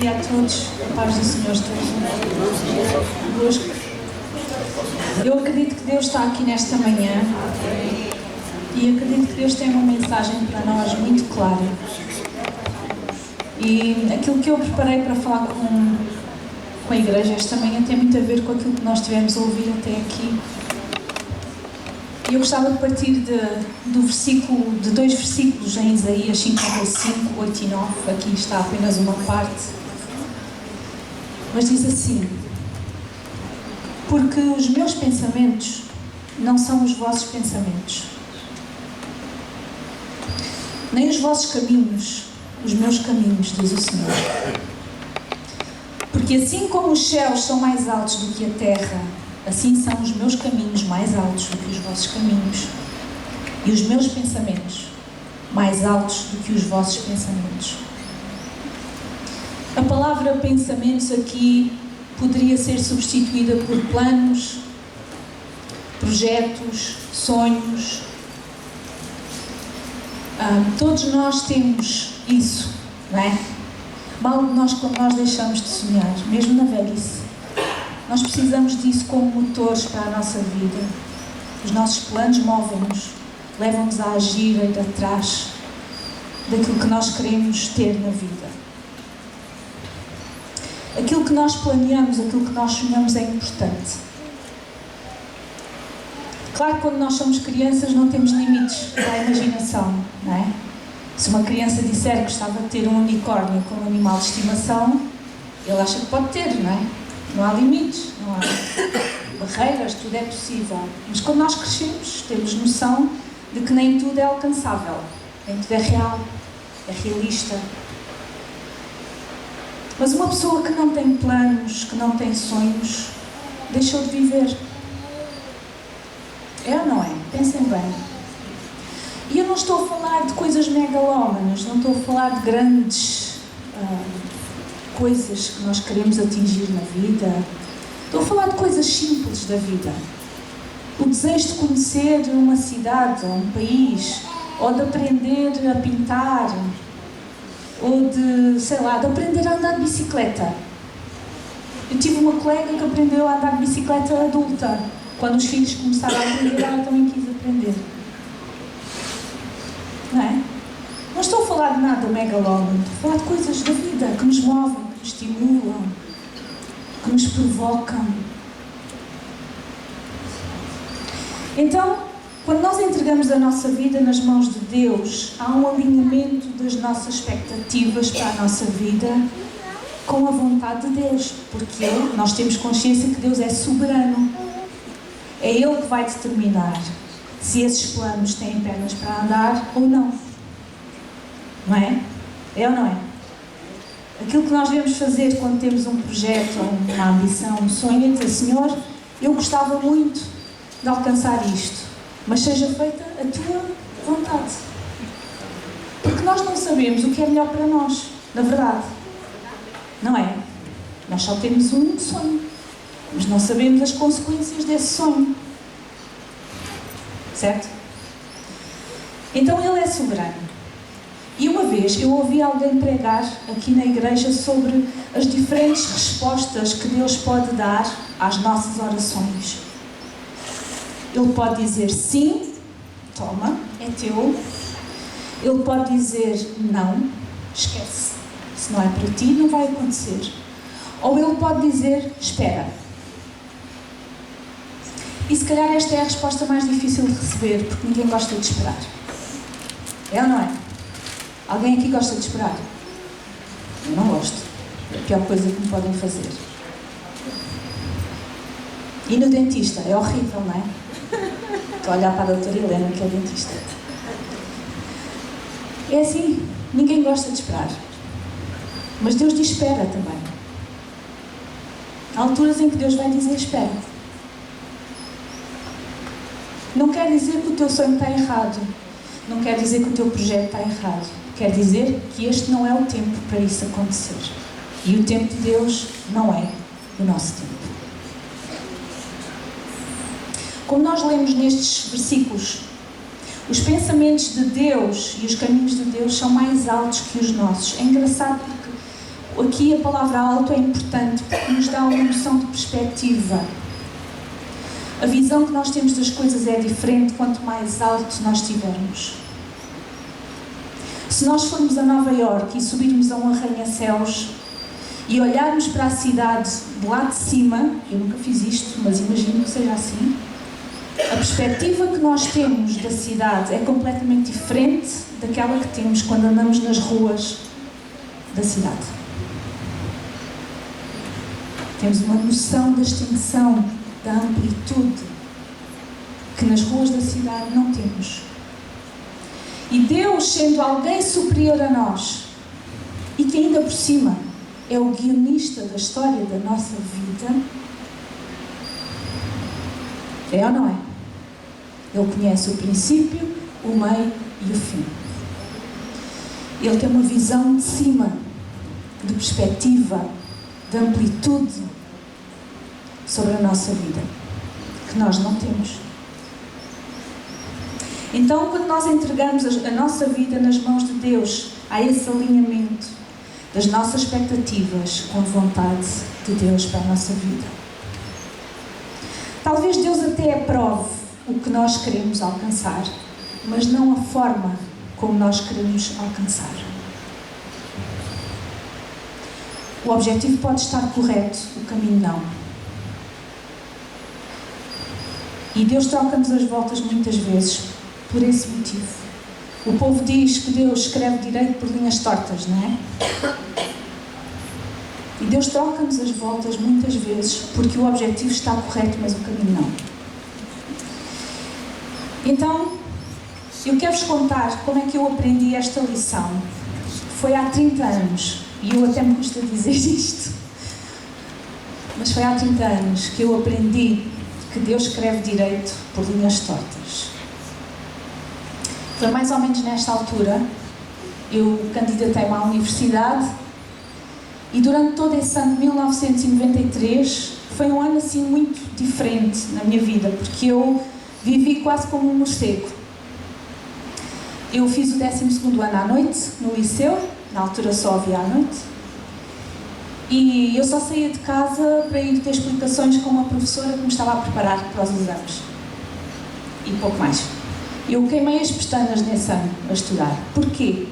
dia a todos, a paz do Senhor esteja convosco. Eu acredito que Deus está aqui nesta manhã e acredito que Deus tem uma mensagem para nós muito clara. E aquilo que eu preparei para falar com a igreja esta manhã tem muito a ver com aquilo que nós tivemos a ouvir até aqui. E eu gostava de partir de dois versículos em Isaías 55, 8 e 9. Aqui está apenas uma parte. Mas diz assim: porque os meus pensamentos não são os vossos pensamentos, nem os vossos caminhos, os meus caminhos, diz o Senhor. Porque assim como os céus são mais altos do que a terra, assim são os meus caminhos mais altos do que os vossos caminhos, e os meus pensamentos mais altos do que os vossos pensamentos. A palavra pensamentos aqui poderia ser substituída por planos, projetos, sonhos. Todos nós temos isso, não é? Mal de nós quando nós deixamos de sonhar, mesmo na velhice. Nós precisamos disso como motores para a nossa vida. Os nossos planos movem-nos, levam-nos a agir ainda atrás daquilo que nós queremos ter na vida. Aquilo que nós planeamos, aquilo que nós sonhamos é importante. Claro que quando nós somos crianças não temos limites para a imaginação, não é? Se uma criança disser que gostava de ter um unicórnio como animal de estimação, ele acha que pode ter, não é? Não há limites, não há barreiras, tudo é possível. Mas quando nós crescemos, temos noção de que nem tudo é alcançável, nem tudo é real, é realista. Mas uma pessoa que não tem planos, que não tem sonhos, deixou de viver. É ou não é? Pensem bem. E eu não estou a falar de coisas megalómanas, não estou a falar de grandes coisas que nós queremos atingir na vida. Estou a falar de coisas simples da vida. O desejo de conhecer uma cidade, ou um país, ou de aprender a pintar, ou de, sei lá, de aprender a andar de bicicleta. Eu tive uma colega que aprendeu a andar de bicicleta adulta. Quando os filhos começaram a aprender, ela também quis aprender. Não é? Não estou a falar de nada megalómano, estou a falar de coisas da vida que nos movem, que nos estimulam, que nos provocam. Então, quando nós entregamos a nossa vida nas mãos de Deus, há um alinhamento das nossas expectativas para a nossa vida com a vontade de Deus, porque nós temos consciência que Deus é soberano. É Ele que vai determinar se esses planos têm pernas para andar ou não. Não é? É ou não é? Aquilo que nós devemos fazer quando temos um projeto, uma ambição, um sonho, é dizer: Senhor, eu gostava muito de alcançar isto, mas seja feita a Tua vontade. Porque nós não sabemos o que é melhor para nós, na verdade. Não é? Nós só temos um sonho, mas não sabemos as consequências desse sonho. Certo? Então Ele é soberano. E uma vez eu ouvi alguém pregar aqui na igreja sobre as diferentes respostas que Deus pode dar às nossas orações. Ele pode dizer sim, toma, é teu. Ele pode dizer não, esquece, se não é para ti não vai acontecer. Ou Ele pode dizer espera. E se calhar esta é a resposta mais difícil de receber, porque ninguém gosta de esperar. É ou não é? Alguém aqui gosta de esperar? Eu não gosto. É a pior coisa que me podem fazer. E no dentista? É horrível, não é? Estou a olhar para a doutora Helena, que é o dentista. É assim, ninguém gosta de esperar. Mas Deus diz espera também. Há alturas em que Deus vai dizer espera. Não quer dizer que o teu sonho está errado. Não quer dizer que o teu projeto está errado. Quer dizer que este não é o tempo para isso acontecer. E o tempo de Deus não é o nosso tempo. Como nós lemos nestes versículos, os pensamentos de Deus e os caminhos de Deus são mais altos que os nossos. É engraçado porque aqui a palavra alto é importante porque nos dá uma noção de perspectiva. A visão que nós temos das coisas é diferente quanto mais alto nós estivermos. Se nós formos a Nova Iorque e subirmos a um arranha-céus e olharmos para a cidade de lá de cima, eu nunca fiz isto, mas imagino que seja assim, a perspectiva que nós temos da cidade é completamente diferente daquela que temos quando andamos nas ruas da cidade. Temos uma noção da extensão, da amplitude, que nas ruas da cidade não temos. E Deus, sendo alguém superior a nós, e que ainda por cima é o guionista da história da nossa vida, é ou não é? Ele conhece o princípio, o meio e o fim. Ele tem uma visão de cima, de perspectiva, de amplitude sobre a nossa vida, que nós não temos. Então, quando nós entregamos a nossa vida nas mãos de Deus, há esse alinhamento das nossas expectativas com a vontade de Deus para a nossa vida. Talvez Deus até aprove o que nós queremos alcançar, mas não a forma como nós queremos alcançar. O objetivo pode estar correto, o caminho não. E Deus troca-nos as voltas muitas vezes por esse motivo. O povo diz que Deus escreve direito por linhas tortas, não é? E Deus troca-nos as voltas muitas vezes porque o objetivo está correto, mas o caminho não. Então, eu quero-vos contar como é que eu aprendi esta lição. Foi há 30 anos, e eu até me custa dizer isto, mas foi há 30 anos que eu aprendi que Deus escreve direito por linhas tortas. Foi mais ou menos nesta altura, eu candidatei-me à universidade e durante todo esse ano de 1993 foi um ano assim muito diferente na minha vida, porque eu vivi quase como um morcego. Eu fiz o 12º ano à noite, no liceu, na altura só havia à noite, e eu só saía de casa para ir ter explicações com uma professora que me estava a preparar para os exames. E pouco mais. Eu queimei as pestanas nesse ano a estudar. Porquê?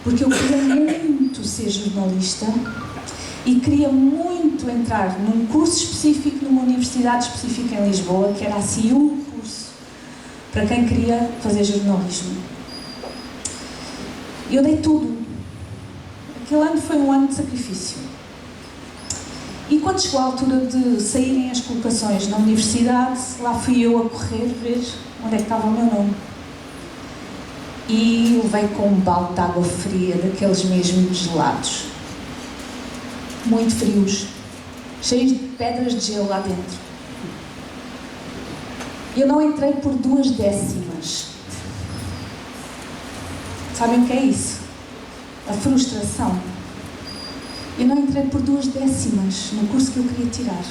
Porque eu queria muito ser jornalista e queria muito entrar num curso específico, numa universidade específica em Lisboa, que era assim um curso para quem queria fazer jornalismo. Eu dei tudo. Aquele ano foi um ano de sacrifício. E quando chegou a altura de saírem as colocações na universidade, lá fui eu a correr ver onde é que estava o meu nome. E levei com um balde de água fria, daqueles mesmo gelados. Muito frios, cheios de pedras de gelo lá dentro. Eu não entrei por 2 décimas. Sabem o que é isso? A frustração. Eu não entrei por 2 décimas no curso que eu queria tirar.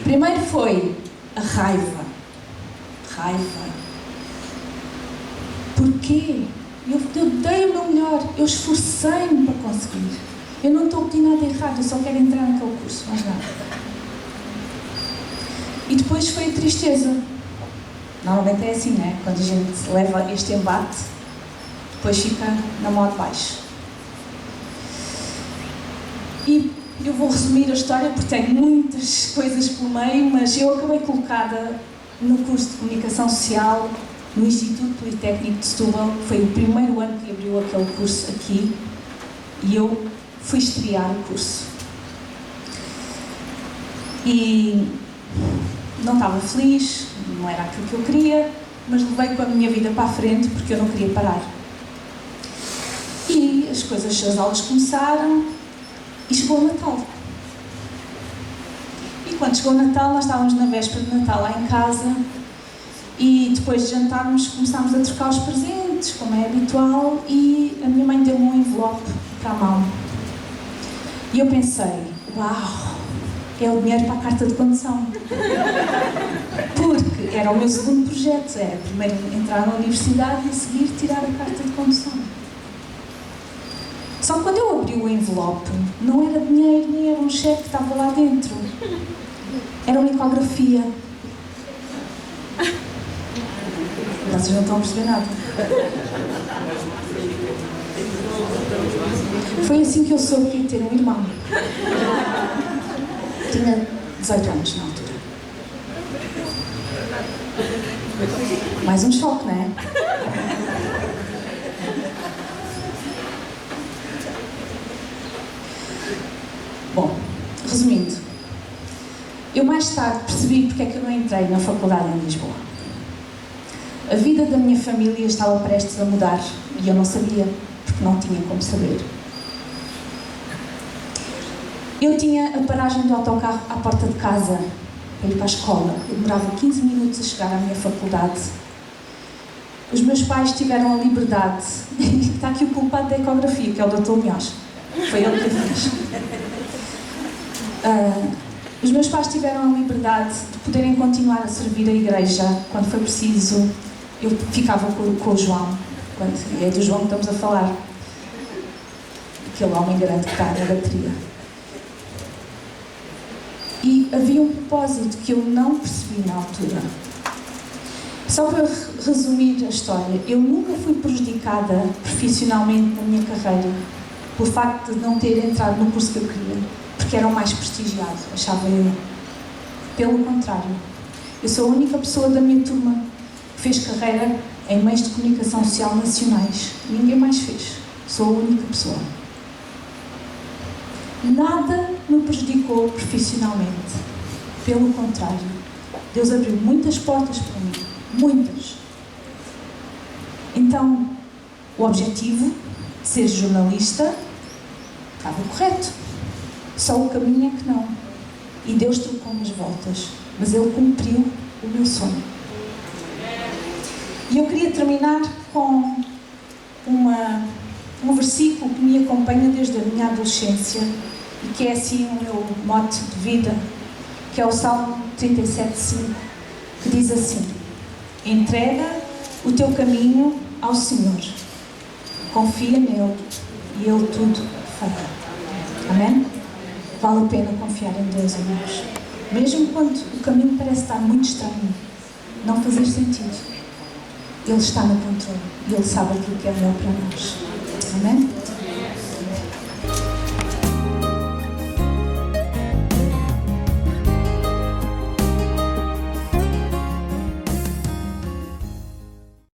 Primeiro foi a raiva. Porquê? Eu dei o meu melhor, eu esforcei-me para conseguir. Eu não estou a pedir nada errado, eu só quero entrar naquele curso, mais nada. E depois foi a tristeza. Normalmente é assim, né? Quando a gente leva este embate, depois fica na moda baixo. E eu vou resumir a história porque tem muitas coisas pelo meio, mas eu acabei colocada no curso de Comunicação Social no Instituto Politécnico de Setúbal. Foi o primeiro ano que abriu aquele curso aqui e eu fui estrear o curso. E não estava feliz, não era aquilo que eu queria, mas levei com a minha vida para a frente porque eu não queria parar. E as aulas começaram e chegou o Natal. E quando chegou o Natal, nós estávamos na véspera de Natal lá em casa e depois de jantarmos começámos a trocar os presentes, como é habitual, e a minha mãe deu-me um envelope para a mão. E eu pensei, uau, é o dinheiro para a carta de condução. Porque era o meu segundo projeto, era primeiro entrar na universidade e a seguir tirar a carta de condução. Só que quando eu abri o envelope, não era dinheiro, nem era um cheque que estava lá dentro. Era uma ecografia. Vocês não estão a perceber nada. Foi assim que eu soube que ia ter um irmão. Tinha 18 anos na altura. Mais um choque, não é? Bom, resumindo, eu mais tarde percebi porque é que eu não entrei na faculdade em Lisboa. A vida da minha família estava prestes a mudar e eu não sabia, porque não tinha como saber. Eu tinha a paragem do autocarro à porta de casa para ir para a escola. Eu demorava 15 minutos a chegar à minha faculdade. Os meus pais tiveram a liberdade. Está aqui o culpado da ecografia, que é o Dr. Munhoz. Foi ele que a fez. Os meus pais tiveram a liberdade de poderem continuar a servir a igreja quando foi preciso. Eu ficava com o João, e é do João que estamos a falar. Aquele homem grande que está na bateria. E havia um propósito que eu não percebi na altura. Só para resumir a história, eu nunca fui prejudicada profissionalmente na minha carreira pelo facto de não ter entrado no curso que eu queria, porque era o mais prestigiado, achava eu. Pelo contrário, eu sou a única pessoa da minha turma que fez carreira em meios de comunicação social nacionais. Ninguém mais fez. Sou a única pessoa. Nada me prejudicou profissionalmente. Pelo contrário, Deus abriu muitas portas para mim. Muitas. Então, o objetivo de ser jornalista estava correto. Só o caminho é que não. E Deus trocou-me as voltas. Mas Ele cumpriu o meu sonho. E eu queria terminar com um versículo que me acompanha desde a minha adolescência e que é assim o meu mote de vida, que é o Salmo 37:5, que diz assim: entrega o teu caminho ao Senhor, confia nele e Ele tudo fará. Amém? Vale a pena confiar em Deus, irmãos. Mesmo quando o caminho parece estar muito estranho, não fazer sentido, Ele está no controle e Ele sabe aquilo que é melhor para nós. Amém?